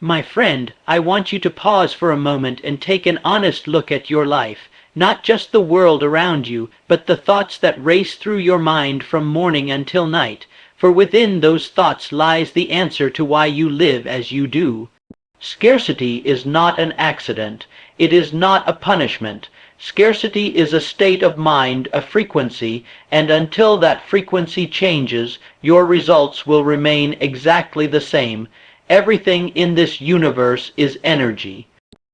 My friend, I want you to pause for a moment and take an honest look at your life, not just the world around you, but the thoughts that race through your mind from morning until night, for within those thoughts lies the answer to why you live as you do. Scarcity is not an accident. It is not a punishment. Scarcity is a state of mind, a frequency, and until that frequency changes, your results will remain exactly the same. Everything in this universe is energy.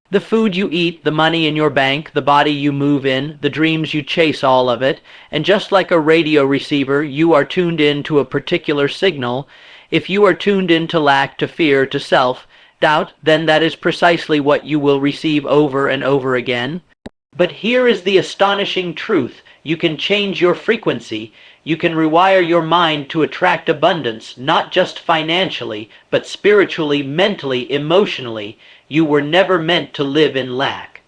The food you eat, the money in your bank, the body you move in, the dreams you chase, all of it, and just like a radio receiver, you are tuned in to a particular signal. If you are tuned in to lack, to fear, to self-doubt, then that is precisely what you will receive over and over again. But here is the astonishing truth. You can change your frequency. You can rewire your mind to attract abundance, not just financially, but spiritually, mentally, emotionally. You were never meant to live in lack.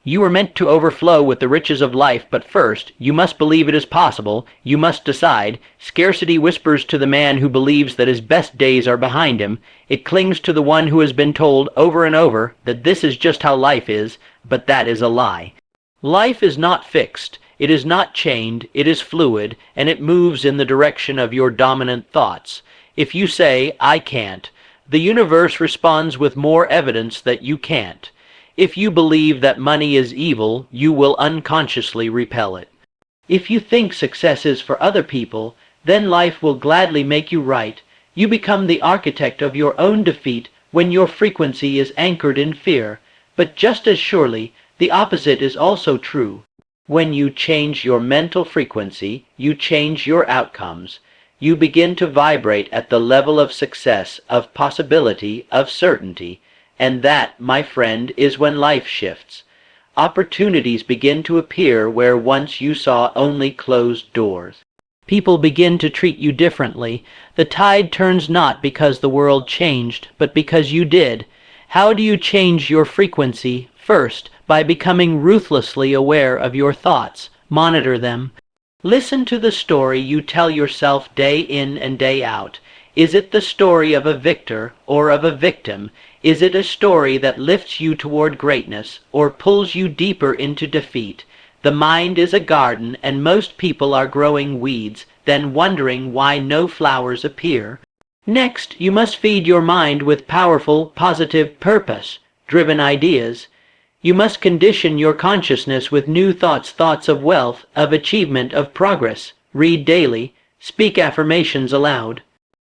You were meant to overflow with the riches of life, but first, you must believe it is possible. You must decide. Scarcity whispers to the man who believes that his best days are behind him. It clings to the one who has been told over and over that this is just how life is, but that is a lie. Life is not fixed. It is not chained, it is fluid, and it moves in the direction of your dominant thoughts. If you say, I can't, the universe responds with more evidence that you can't. If you believe that money is evil, you will unconsciously repel it. If you think success is for other people, then life will gladly make you right. You become the architect of your own defeat when your frequency is anchored in fear. But just as surely, the opposite is also true. When you change your mental frequency, you change your outcomes. You begin to vibrate at the level of success, of possibility, of certainty. And that, my friend, is when life shifts. Opportunities begin to appear where once you saw only closed doors. People begin to treat you differently. The tide turns not because the world changed, but because you did. How do you change your frequency? First, by becoming ruthlessly aware of your thoughts. Monitor them. Listen to the story you tell yourself day in and day out. Is it the story of a victor or of a victim? Is it a story that lifts you toward greatness or pulls you deeper into defeat? The mind is a garden, and most people are growing weeds, then wondering why no flowers appear. Next, you must feed your mind with powerful, positive, purpose-driven ideas. You must condition your consciousness with new thoughts, thoughts of wealth, of achievement, of progress. Read daily. Speak affirmations aloud.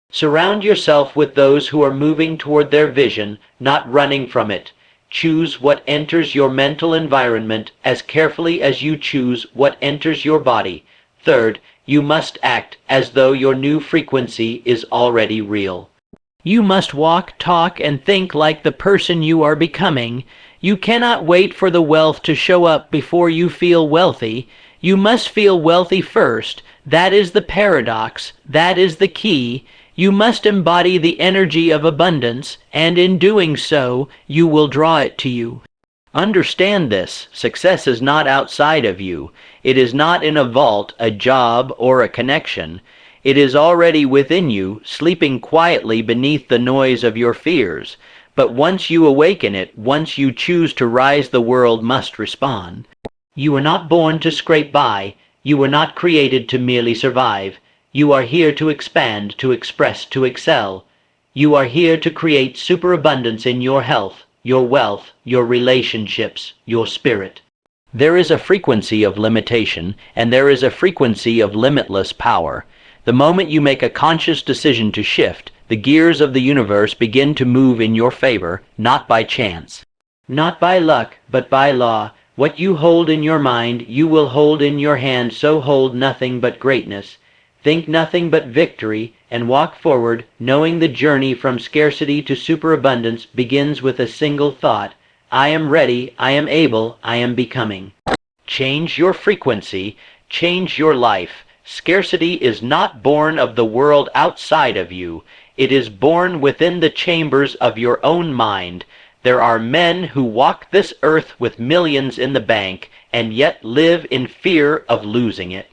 Surround yourself with those who are moving toward their vision, not running from it. Choose what enters your mental environment as carefully as you choose what enters your body. Third, you must act as though your new frequency is already real. You must walk, talk, and think like the person you are becoming. You cannot wait for the wealth to show up before you feel wealthy. You must feel wealthy first. That is the paradox. That is the key. You must embody the energy of abundance, and in doing so, you will draw it to you. Understand this. Success is not outside of you. It is not in a vault, a job, or a connection. It is already within you, sleeping quietly beneath the noise of your fears. But once you awaken it, once you choose to rise, the world must respond. You were not born to scrape by. You were not created to merely survive. You are here to expand, to express, to excel. You are here to create superabundance in your health, your wealth, your relationships, your spirit. There is a frequency of limitation, and there is a frequency of limitless power. The moment you make a conscious decision to shift, the gears of the universe begin to move in your favor, not by chance. Not by luck, but by law. What you hold in your mind, you will hold in your hand, so hold nothing but greatness. Think nothing but victory, and walk forward, knowing the journey from scarcity to superabundance begins with a single thought. I am ready, I am able, I am becoming. Change your frequency, change your life. Scarcity is not born of the world outside of you. It is born within the chambers of your own mind. There are men who walk this earth with millions in the bank, and yet live in fear of losing it.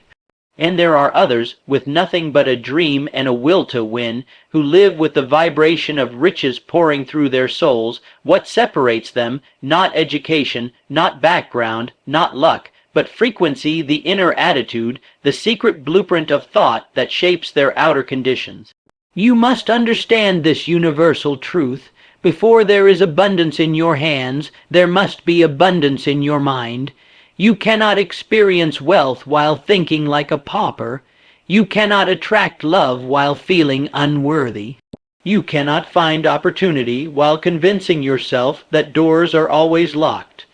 And there are others, with nothing but a dream and a will to win, who live with the vibration of riches pouring through their souls. What separates them? Not education, not background, not luck, but frequency, the inner attitude, the secret blueprint of thought that shapes their outer conditions. You must understand this universal truth. Before there is abundance in your hands, there must be abundance in your mind. You cannot experience wealth while thinking like a pauper. You cannot attract love while feeling unworthy. You cannot find opportunity while convincing yourself that doors are always locked.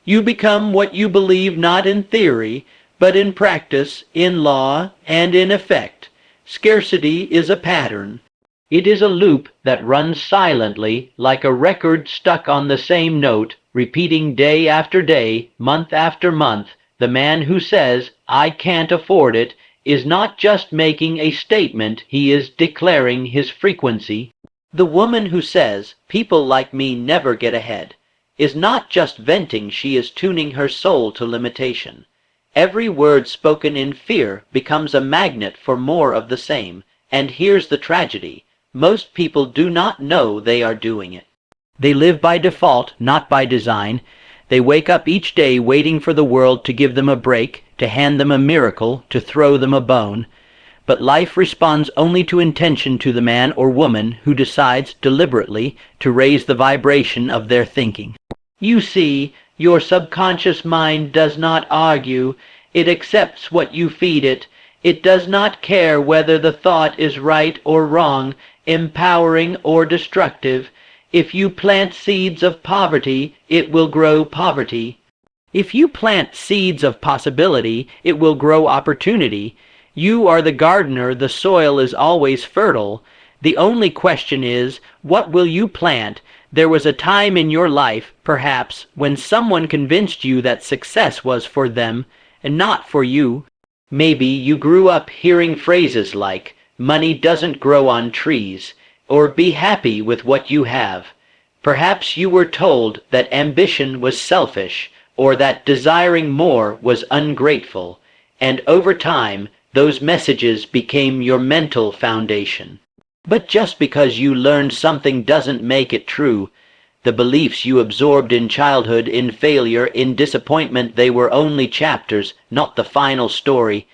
You become what you believe, not in theory, but in practice, in law, and in effect. Scarcity is a pattern. It is a loop that runs silently, like a record stuck on the same note, repeating day after day, month after month. The man who says, "I can't afford it," is not just making a statement, he is declaring his frequency. The woman who says, "People like me never get ahead," is not just venting, she is tuning her soul to limitation. Every word spoken in fear becomes a magnet for more of the same. And here's the tragedy. Most people do not know they are doing it. They live by default, not by design. They wake up each day waiting for the world to give them a break, to hand them a miracle, to throw them a bone. But life responds only to intention, to the man or woman who decides deliberately to raise the vibration of their thinking. You see, your subconscious mind does not argue. It accepts what you feed it. It does not care whether the thought is right or wrong, empowering or destructive. If you plant seeds of poverty, it will grow poverty. If you plant seeds of possibility, it will grow opportunity. You are the gardener, the soil is always fertile. The only question is, what will you plant? There was a time in your life, perhaps, when someone convinced you that success was for them and not for you. Maybe you grew up hearing phrases like, "Money doesn't grow on trees," or "Be happy with what you have." Perhaps you were told that ambition was selfish, or that desiring more was ungrateful, and over time, those messages became your mental foundation. But just because you learned something doesn't make it true. The beliefs you absorbed in childhood, in failure, in disappointment, they were only chapters, not the final story.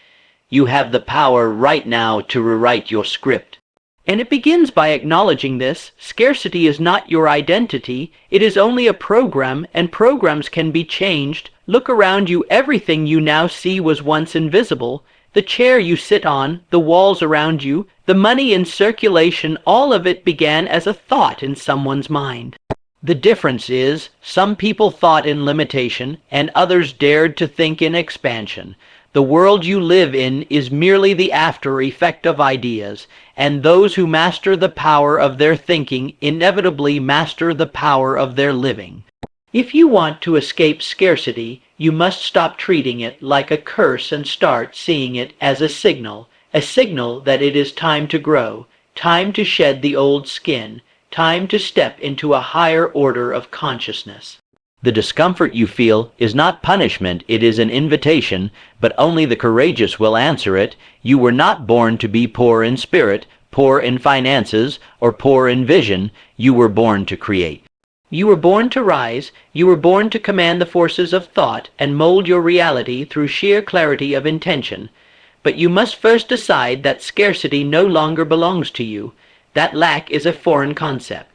You have the power right now to rewrite your script. And it begins by acknowledging this. Scarcity is not your identity. It is only a program, and programs can be changed. Look around you. Everything you now see was once invisible. The chair you sit on, the walls around you, the money in circulation, all of it began as a thought in someone's mind. The difference is, some people thought in limitation, and others dared to think in expansion. The world you live in is merely the after effect of ideas, and those who master the power of their thinking inevitably master the power of their living. If you want to escape scarcity, you must stop treating it like a curse and start seeing it as a signal that it is time to grow, time to shed the old skin, time to step into a higher order of consciousness. The discomfort you feel is not punishment, it is an invitation, but only the courageous will answer it. You were not born to be poor in spirit, poor in finances, or poor in vision. You were born to create. You were born to rise. You were born to command the forces of thought and mold your reality through sheer clarity of intention. But you must first decide that scarcity no longer belongs to you. That lack is a foreign concept.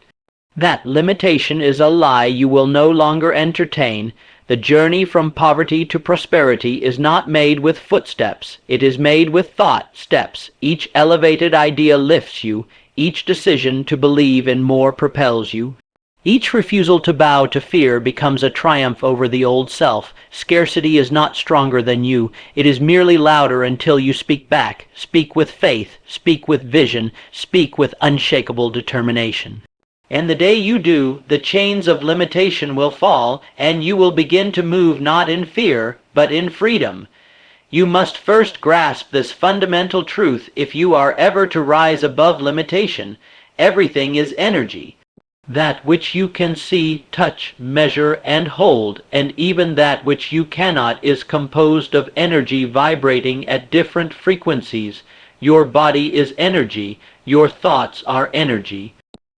That limitation is a lie you will no longer entertain. The journey from poverty to prosperity is not made with footsteps. It is made with thought steps. Each elevated idea lifts you. Each decision to believe in more propels you. Each refusal to bow to fear becomes a triumph over the old self. Scarcity is not stronger than you. It is merely louder until you speak back. Speak with faith. Speak with vision. Speak with unshakable determination. And the day you do, the chains of limitation will fall, and you will begin to move not in fear, but in freedom. You must first grasp this fundamental truth if you are ever to rise above limitation. Everything is energy. That which you can see, touch, measure, and hold, and even that which you cannot, is composed of energy vibrating at different frequencies. Your body is energy. Your thoughts are energy.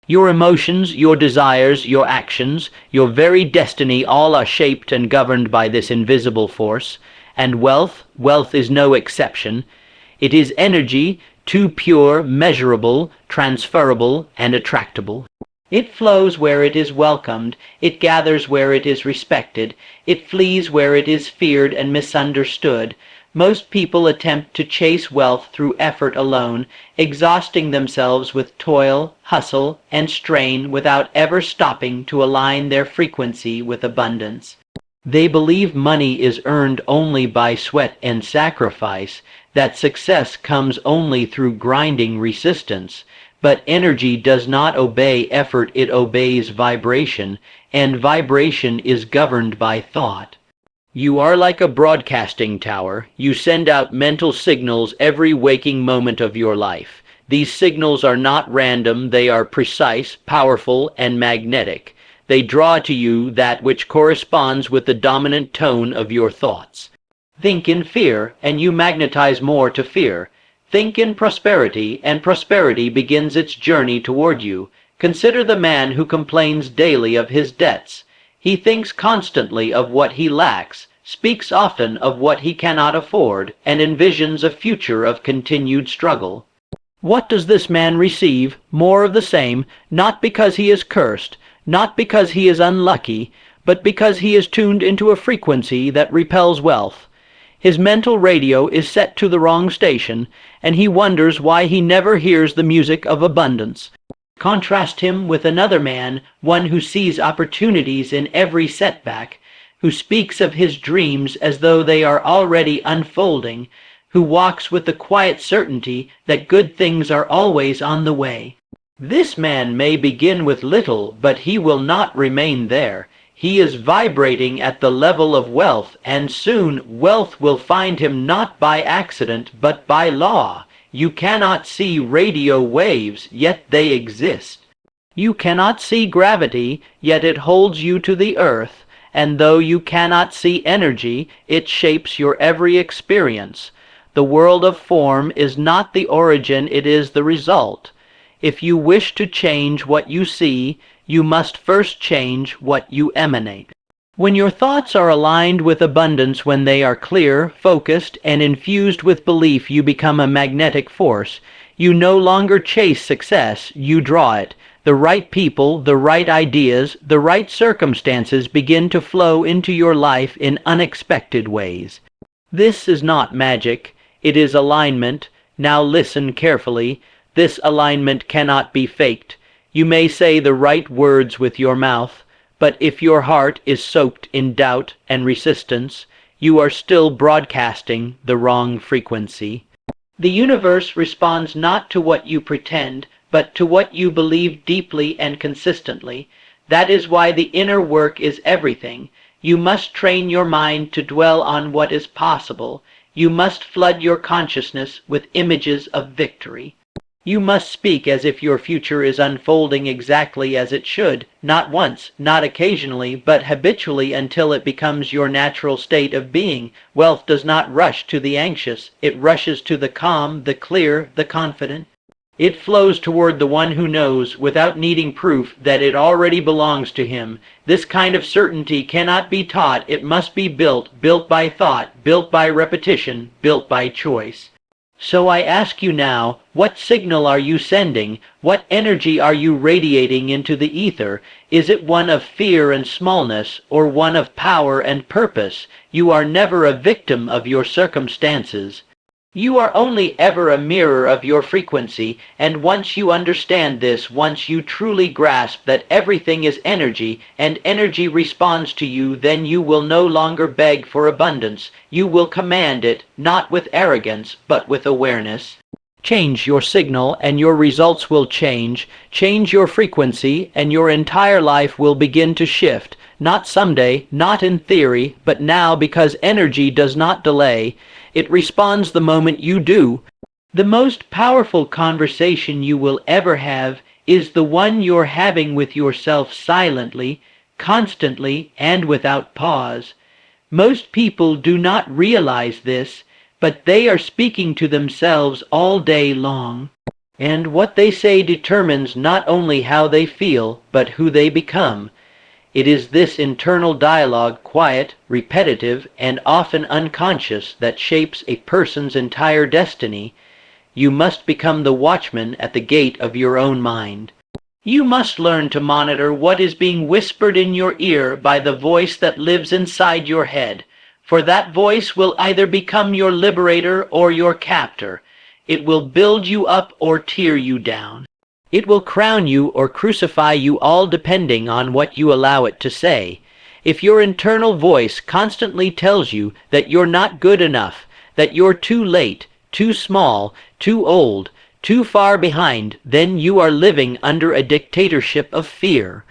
Your emotions, your desires, your actions, your very destiny, all are shaped and governed by this invisible force. And wealth is no exception. It is energy, too pure, measurable, transferable, and attractable. It flows where it is welcomed, it gathers where it is respected, it flees where it is feared and misunderstood. Most people attempt to chase wealth through effort alone, exhausting themselves with toil, hustle, and strain without ever stopping to align their frequency with abundance. They believe money is earned only by sweat and sacrifice, that success comes only through grinding resistance. But energy does not obey effort, it obeys vibration, and vibration is governed by thought. You are like a broadcasting tower. You send out mental signals every waking moment of your life. These signals are not random, they are precise, powerful, and magnetic. They draw to you that which corresponds with the dominant tone of your thoughts. Think in fear, and you magnetize more to fear. Think in prosperity, and prosperity begins its journey toward you. Consider the man who complains daily of his debts. He thinks constantly of what he lacks, speaks often of what he cannot afford, and envisions a future of continued struggle. What does this man receive? More of the same, not because he is cursed, not because he is unlucky, but because he is tuned into a frequency that repels wealth. His mental radio is set to the wrong station, and he wonders why he never hears the music of abundance. Contrast him with another man, one who sees opportunities in every setback, who speaks of his dreams as though they are already unfolding, who walks with the quiet certainty that good things are always on the way. This man may begin with little, but he will not remain there. He is vibrating at the level of wealth, and soon wealth will find him not by accident, but by law. You cannot see radio waves, yet they exist. You cannot see gravity, yet it holds you to the earth, and though you cannot see energy, it shapes your every experience. The world of form is not the origin, it is the result. If you wish to change what you see, you must first change what you emanate. When your thoughts are aligned with abundance, when they are clear, focused, and infused with belief, you become a magnetic force. You no longer chase success, you draw it. The right people, the right ideas, the right circumstances begin to flow into your life in unexpected ways. This is not magic, it is alignment. Now listen carefully. This alignment cannot be faked. You may say the right words with your mouth, but if your heart is soaked in doubt and resistance, you are still broadcasting the wrong frequency. The universe responds not to what you pretend, but to what you believe deeply and consistently. That is why the inner work is everything. You must train your mind to dwell on what is possible. You must flood your consciousness with images of victory. You must speak as if your future is unfolding exactly as it should, not once, not occasionally, but habitually until it becomes your natural state of being. Wealth does not rush to the anxious. It rushes to the calm, the clear, the confident. It flows toward the one who knows, without needing proof, that it already belongs to him. This kind of certainty cannot be taught. It must be built by thought, built by repetition, built by choice. So I ask you now, what signal are you sending? What energy are you radiating into the ether? Is it one of fear and smallness, or one of power and purpose? You are never a victim of your circumstances. You are only ever a mirror of your frequency, and once you understand this, once you truly grasp that everything is energy, and energy responds to you, then you will no longer beg for abundance. You will command it, not with arrogance, but with awareness. Change your signal, and your results will change. Change your frequency, and your entire life will begin to shift. Not someday, not in theory, but now, because energy does not delay. It responds the moment you do. The most powerful conversation you will ever have is the one you're having with yourself silently, constantly, and without pause. Most people do not realize this, but they are speaking to themselves all day long. And what they say determines not only how they feel, but who they become. It is this internal dialogue, quiet, repetitive, and often unconscious, that shapes a person's entire destiny. You must become the watchman at the gate of your own mind. You must learn to monitor what is being whispered in your ear by the voice that lives inside your head, for that voice will either become your liberator or your captor. It will build you up or tear you down. It will crown you or crucify you, all depending on what you allow it to say. If your internal voice constantly tells you that you're not good enough, that you're too late, too small, too old, too far behind, then you are living under a dictatorship of fear.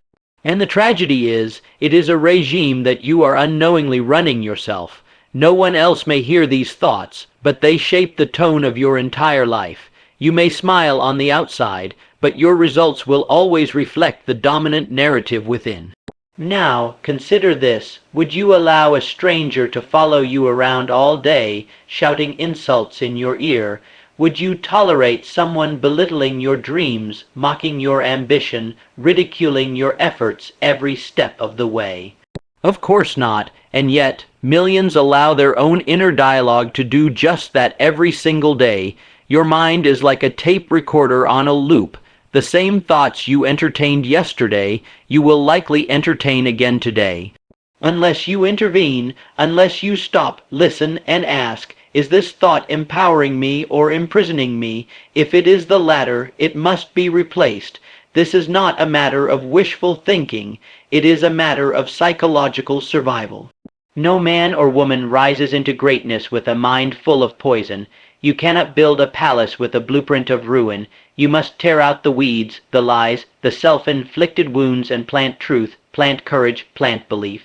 And the tragedy is, it is a regime that you are unknowingly running yourself. No one else may hear these thoughts, but they shape the tone of your entire life. You may smile on the outside, but your results will always reflect the dominant narrative within. Now, consider this. Would you allow a stranger to follow you around all day, shouting insults in your ear? Would you tolerate someone belittling your dreams, mocking your ambition, ridiculing your efforts every step of the way? Of course not, and yet millions allow their own inner dialogue to do just that every single day. Your mind is like a tape recorder on a loop. The same thoughts you entertained yesterday, you will likely entertain again today. Unless you intervene, unless you stop, listen, and ask, is this thought empowering me or imprisoning me? If it is the latter, it must be replaced. This is not a matter of wishful thinking. It is a matter of psychological survival. No man or woman rises into greatness with a mind full of poison. You cannot build a palace with a blueprint of ruin. You must tear out the weeds, the lies, the self-inflicted wounds, and plant truth, plant courage, plant belief.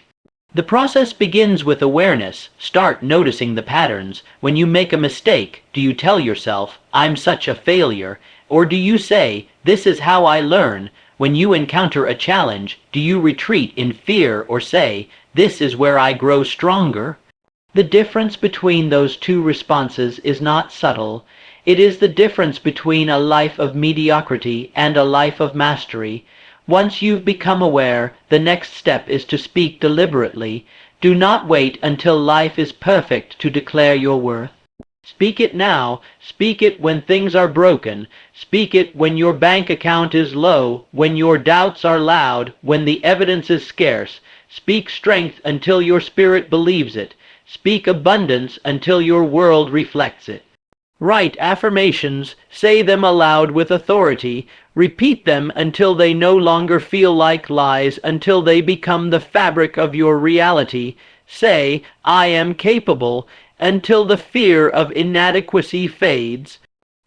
The process begins with awareness. Start noticing the patterns. When you make a mistake, do you tell yourself, "I'm such a failure"? Or do you say, "This is how I learn"? When you encounter a challenge, do you retreat in fear or say, "This is where I grow stronger"? The difference between those two responses is not subtle. It is the difference between a life of mediocrity and a life of mastery. Once you've become aware, the next step is to speak deliberately. Do not wait until life is perfect to declare your worth. Speak it now. Speak it when things are broken. Speak it when your bank account is low, when your doubts are loud, when the evidence is scarce. Speak strength until your spirit believes it. Speak abundance until your world reflects it. Write affirmations, say them aloud with authority, repeat them until they no longer feel like lies, until they become the fabric of your reality. Say, "I am capable," until the fear of inadequacy fades.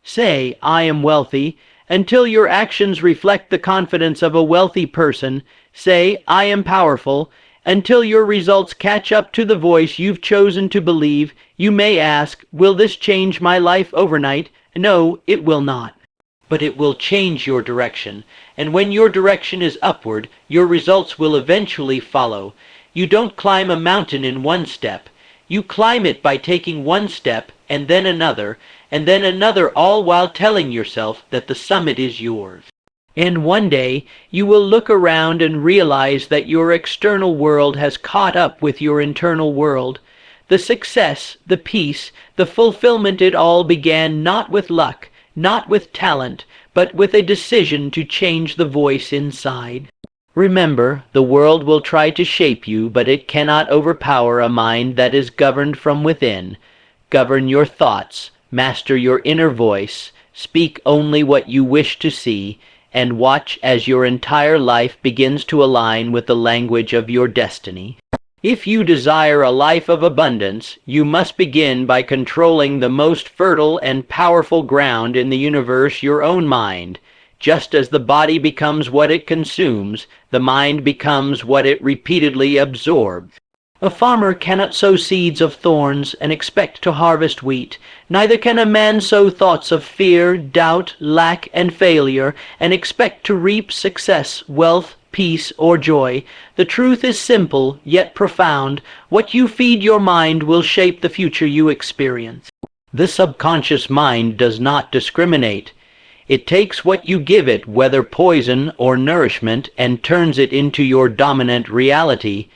Say, "I am wealthy," until your actions reflect the confidence of a wealthy person. Say, "I am powerful," until your results catch up to the voice you've chosen to believe. You may ask, will this change my life overnight? No, it will not. But it will change your direction. And when your direction is upward, your results will eventually follow. You don't climb a mountain in one step. You climb it by taking one step, and then another, all while telling yourself that the summit is yours. And one day, you will look around and realize that your external world has caught up with your internal world. The success, the peace, the fulfillment, it all began not with luck, not with talent, but with a decision to change the voice inside. Remember, the world will try to shape you, but it cannot overpower a mind that is governed from within. Govern your thoughts, master your inner voice, speak only what you wish to see, and watch as your entire life begins to align with the language of your destiny. If you desire a life of abundance, you must begin by controlling the most fertile and powerful ground in the universe, your own mind. Just as the body becomes what it consumes, the mind becomes what it repeatedly absorbs. A farmer cannot sow seeds of thorns and expect to harvest wheat. Neither can a man sow thoughts of fear, doubt, lack, and failure, and expect to reap success, wealth, peace, or joy. The truth is simple, yet profound. What you feed your mind will shape the future you experience. The subconscious mind does not discriminate. It takes what you give it, whether poison or nourishment, and turns it into your dominant reality.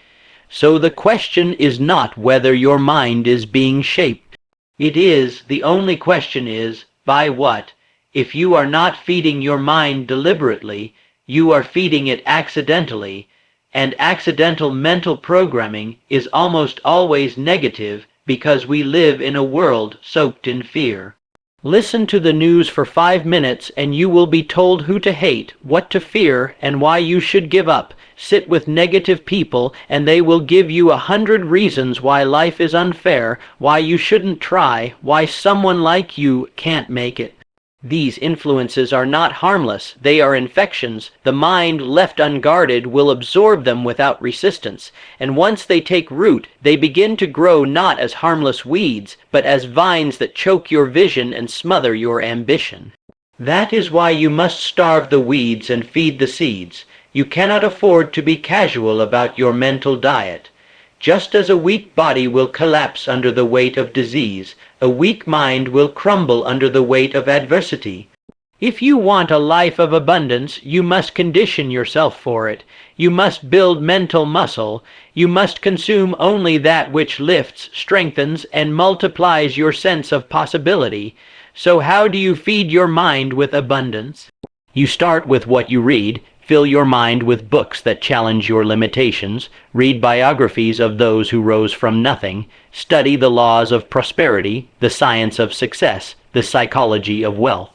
So the question is not whether your mind is being shaped. The only question is, by what? If you are not feeding your mind deliberately, you are feeding it accidentally, and accidental mental programming is almost always negative because we live in a world soaked in fear. Listen to the news for 5 minutes and you will be told who to hate, what to fear, and why you should give up. Sit with negative people and they will give you 100 reasons why life is unfair, why you shouldn't try, why someone like you can't make it. These influences are not harmless, they are infections. The mind left unguarded will absorb them without resistance, and once they take root, they begin to grow not as harmless weeds, but as vines that choke your vision and smother your ambition. That is why you must starve the weeds and feed the seeds. You cannot afford to be casual about your mental diet. Just as a weak body will collapse under the weight of disease, a weak mind will crumble under the weight of adversity. If you want a life of abundance, you must condition yourself for it. You must build mental muscle. You must consume only that which lifts, strengthens, and multiplies your sense of possibility. So how do you feed your mind with abundance? You start with what you read. Fill your mind with books that challenge your limitations. Read biographies of those who rose from nothing. Study the laws of prosperity, the science of success, the psychology of wealth.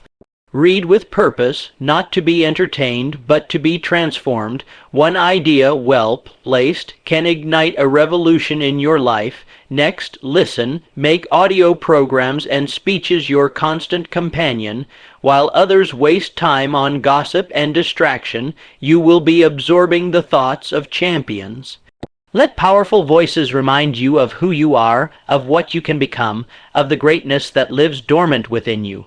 Read with purpose, not to be entertained, but to be transformed. One idea, well placed, can ignite a revolution in your life. Next, listen. Make audio programs and speeches your constant companion. While others waste time on gossip and distraction, you will be absorbing the thoughts of champions. Let powerful voices remind you of who you are, of what you can become, of the greatness that lives dormant within you.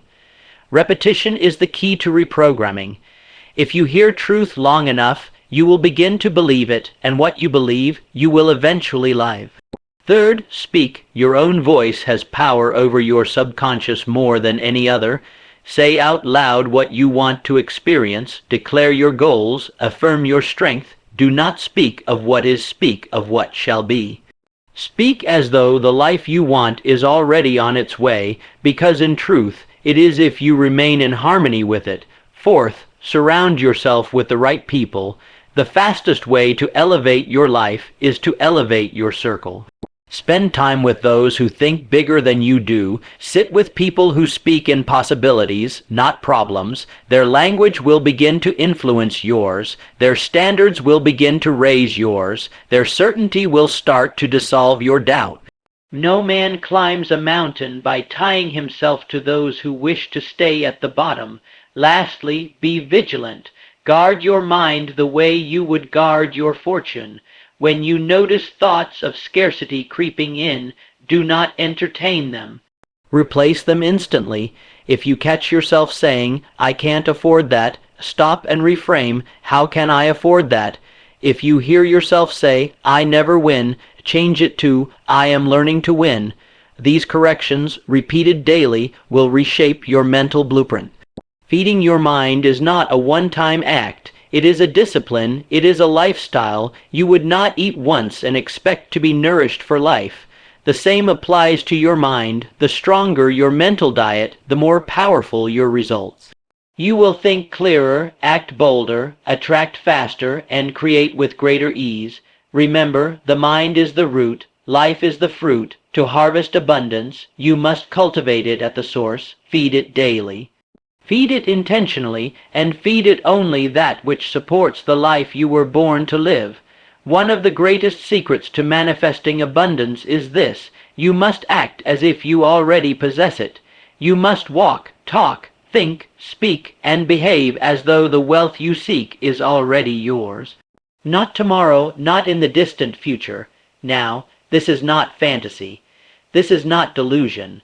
Repetition is the key to reprogramming. If you hear truth long enough, you will begin to believe it, and what you believe, you will eventually live. Third, speak. Your own voice has power over your subconscious more than any other. Say out loud what you want to experience. Declare your goals. Affirm your strength. Do not speak of what is, speak of what shall be. Speak as though the life you want is already on its way, because in truth, it is if you remain in harmony with it. Fourth, surround yourself with the right people. The fastest way to elevate your life is to elevate your circle. Spend time with those who think bigger than you do. Sit with people who speak in possibilities, not problems. Their language will begin to influence yours. Their standards will begin to raise yours. Their certainty will start to dissolve your doubt. No man climbs a mountain by tying himself to those who wish to stay at the bottom. Lastly, be vigilant. Guard your mind the way you would guard your fortune. When you notice thoughts of scarcity creeping in, do not entertain them. Replace them instantly. If you catch yourself saying, "I can't afford that," stop and reframe, "How can I afford that?" If you hear yourself say, "I never win," change it to, "I am learning to win." These corrections, repeated daily, will reshape your mental blueprint. Feeding your mind is not a one-time act. It is a discipline. It is a lifestyle. You would not eat once and expect to be nourished for life. The same applies to your mind. The stronger your mental diet, the more powerful your results. You will think clearer, act bolder, attract faster, and create with greater ease. Remember, the mind is the root, life is the fruit. To harvest abundance, you must cultivate it at the source, feed it daily. Feed it intentionally, and feed it only that which supports the life you were born to live. One of the greatest secrets to manifesting abundance is this: you must act as if you already possess it. You must walk, talk, think, speak, and behave as though the wealth you seek is already yours. Not tomorrow, not in the distant future. Now, This is not fantasy. This is not delusion.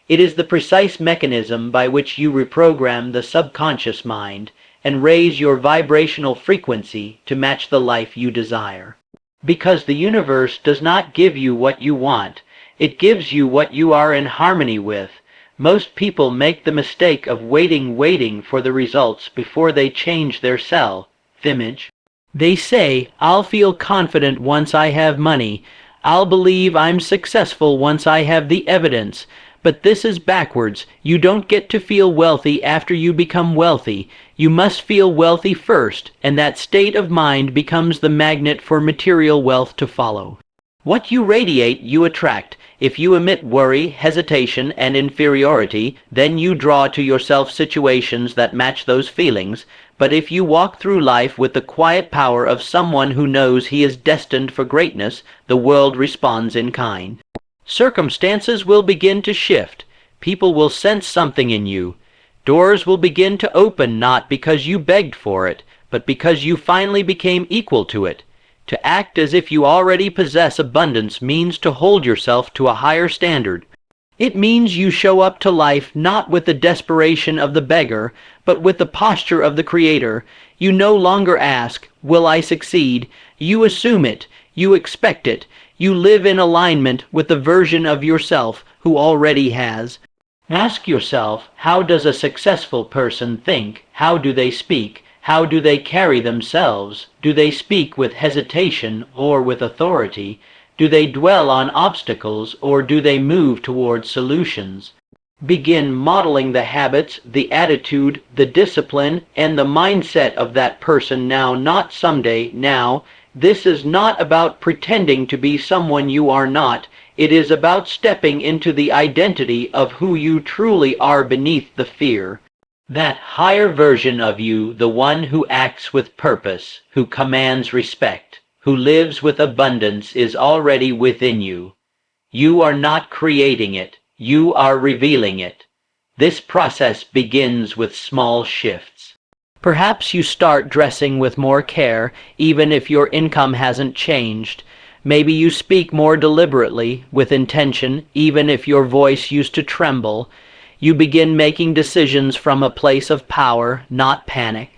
It is the precise mechanism by which you reprogram the subconscious mind and raise your vibrational frequency to match the life you desire. Because the universe does not give you what you want, it gives you what you are in harmony with. Most people make the mistake of waiting for the results before they change their self-image. They say, "I'll feel confident once I have money. I'll believe I'm successful once I have the evidence." But this is backwards. You don't get to feel wealthy after you become wealthy. You must feel wealthy first, and that state of mind becomes the magnet for material wealth to follow. What you radiate, you attract. If you emit worry, hesitation, and inferiority, then you draw to yourself situations that match those feelings. But if you walk through life with the quiet power of someone who knows he is destined for greatness, the world responds in kind. Circumstances will begin to shift. People will sense something in you. Doors will begin to open not because you begged for it, but because you finally became equal to it. To act as if you already possess abundance means to hold yourself to a higher standard. It means you show up to life not with the desperation of the beggar, but with the posture of the Creator. You no longer ask, "Will I succeed?" You assume it. You expect it. You live in alignment with the version of yourself who already has. Ask yourself, how does a successful person think? How do they speak? How do they carry themselves? Do they speak with hesitation or with authority? Do they dwell on obstacles or do they move towards solutions? Begin modeling the habits, the attitude, the discipline, and the mindset of that person now, not someday, now. This is not about pretending to be someone you are not. It is about stepping into the identity of who you truly are beneath the fear. That higher version of you, the one who acts with purpose, who commands respect, who lives with abundance, is already within you. You are not creating it. You are revealing it. This process begins with small shifts. Perhaps you start dressing with more care, even if your income hasn't changed. Maybe you speak more deliberately, with intention, even if your voice used to tremble. You begin making decisions from a place of power, not panic.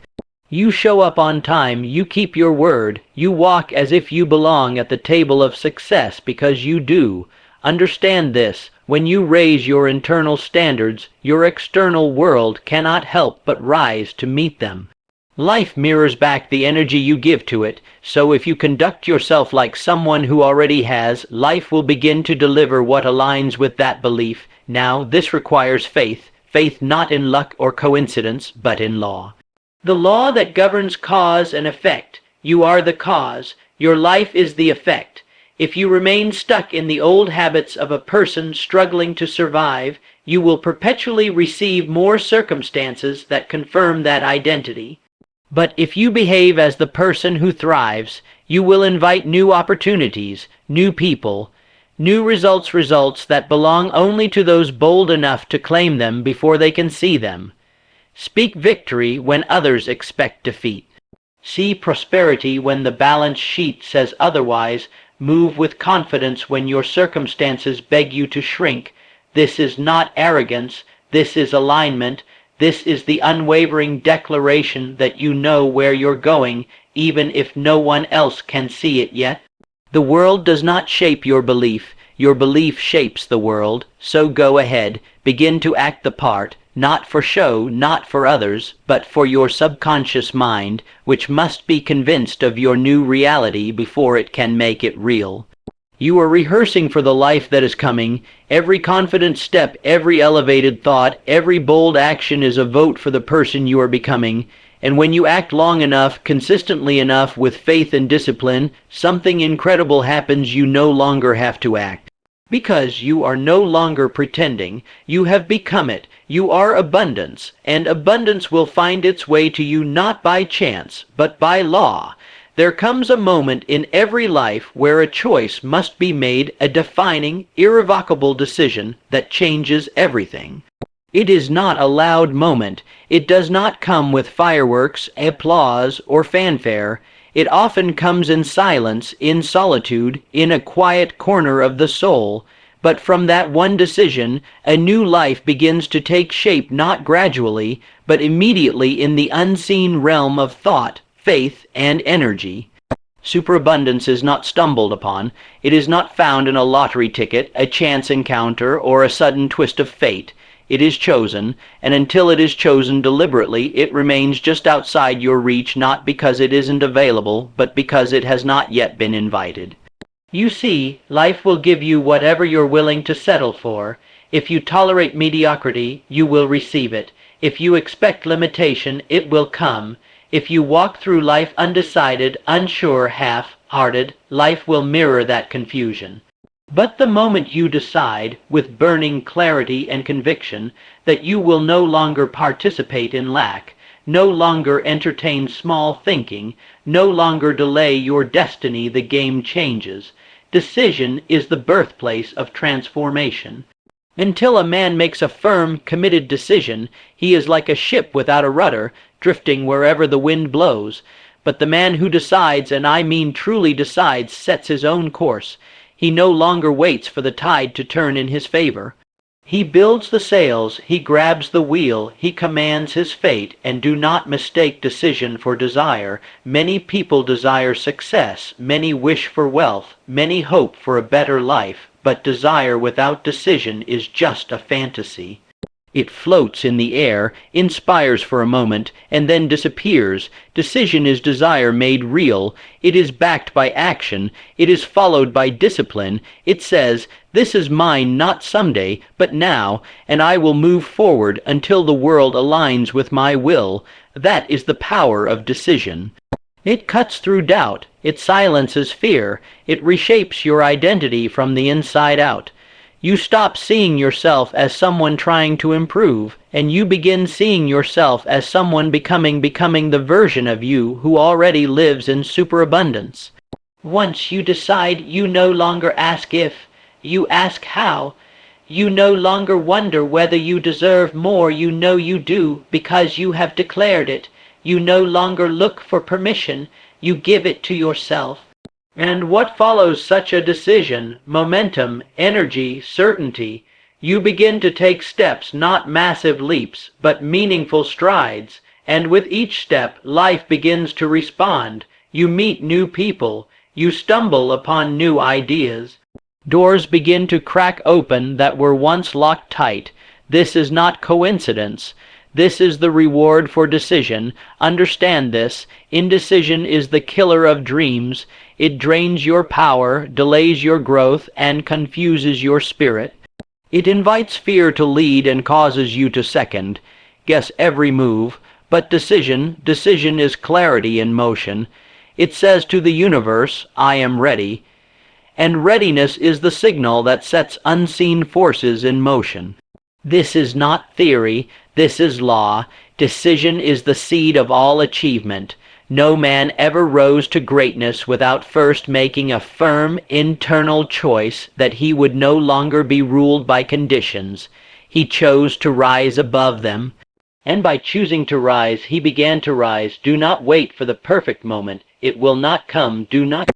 You show up on time, you keep your word, you walk as if you belong at the table of success because you do. Understand this. When you raise your internal standards, your external world cannot help but rise to meet them. Life mirrors back the energy you give to it, so if you conduct yourself like someone who already has, life will begin to deliver what aligns with that belief. Now, this requires faith, faith not in luck or coincidence, but in law. The law that governs cause and effect. You are the cause. Your life is the effect. If you remain stuck in the old habits of a person struggling to survive, you will perpetually receive more circumstances that confirm that identity. But if you behave as the person who thrives, you will invite new opportunities, new people, new results that belong only to those bold enough to claim them before they can see them. Speak victory when others expect defeat. See prosperity when the balance sheet says otherwise. Move with confidence when your circumstances beg you to shrink. This is not arrogance. This is alignment. This is the unwavering declaration that you know where you're going, even if no one else can see it yet. The world does not shape your belief. Your belief shapes the world. So go ahead. Begin to act the part. Not for show, not for others, but for your subconscious mind, which must be convinced of your new reality before it can make it real. You are rehearsing for the life that is coming. Every confident step, every elevated thought, every bold action is a vote for the person you are becoming. And when you act long enough, consistently enough, with faith and discipline, something incredible happens. You no longer have to act. Because you are no longer pretending, you have become it. You are abundance, and abundance will find its way to you not by chance, but by law. There comes a moment in every life where a choice must be made, a defining, irrevocable decision that changes everything. It is not a loud moment. It does not come with fireworks, applause, or fanfare. It often comes in silence, in solitude, in a quiet corner of the soul. But from that one decision, a new life begins to take shape, not gradually, but immediately in the unseen realm of thought, faith, and energy. Superabundance is not stumbled upon. It is not found in a lottery ticket, a chance encounter, or a sudden twist of fate. It is chosen, and until it is chosen deliberately, it remains just outside your reach, not because it isn't available, but because it has not yet been invited. You see, life will give you whatever you're willing to settle for. If you tolerate mediocrity, you will receive it. If you expect limitation, it will come. If you walk through life undecided, unsure, half-hearted, life will mirror that confusion. But the moment you decide, with burning clarity and conviction, that you will no longer participate in lack, no longer entertain small thinking, no longer delay your destiny, the game changes. Decision is the birthplace of transformation. Until a man makes a firm, committed decision, he is like a ship without a rudder, drifting wherever the wind blows. But the man who decides, and I mean truly decides, sets his own course. He no longer waits for the tide to turn in his favor. He builds the sails, he grabs the wheel, he commands his fate, and do not mistake decision for desire. Many people desire success, many wish for wealth, many hope for a better life, but desire without decision is just a fantasy. It floats in the air, inspires for a moment, and then disappears. Decision is desire made real. It is backed by action. It is followed by discipline. It says, "This is mine not someday, but now, and I will move forward until the world aligns with my will." That is the power of decision. It cuts through doubt. It silences fear. It reshapes your identity from the inside out. You stop seeing yourself as someone trying to improve, and you begin seeing yourself as someone becoming the version of you who already lives in superabundance. Once you decide, you no longer ask if, you ask how. You no longer wonder whether you deserve more. You know you do, because you have declared it. You no longer look for permission. You give it to yourself. And what follows such a decision? Momentum, energy, certainty. You begin to take steps, not massive leaps, but meaningful strides. And with each step, life begins to respond. You meet new people. You stumble upon new ideas. Doors begin to crack open that were once locked tight. This is not coincidence. This is the reward for decision. Understand this. Indecision is the killer of dreams. It drains your power, delays your growth, and confuses your spirit. It invites fear to lead and causes you to second. Guess every move. But decision is clarity in motion. It says to the universe, I am ready. And readiness is the signal that sets unseen forces in motion. This is not theory, this is law. Decision is the seed of all achievement. No man ever rose to greatness without first making a firm, internal choice that he would no longer be ruled by conditions. He chose to rise above them. And by choosing to rise, he began to rise. Do not wait for the perfect moment. It will not come. Do not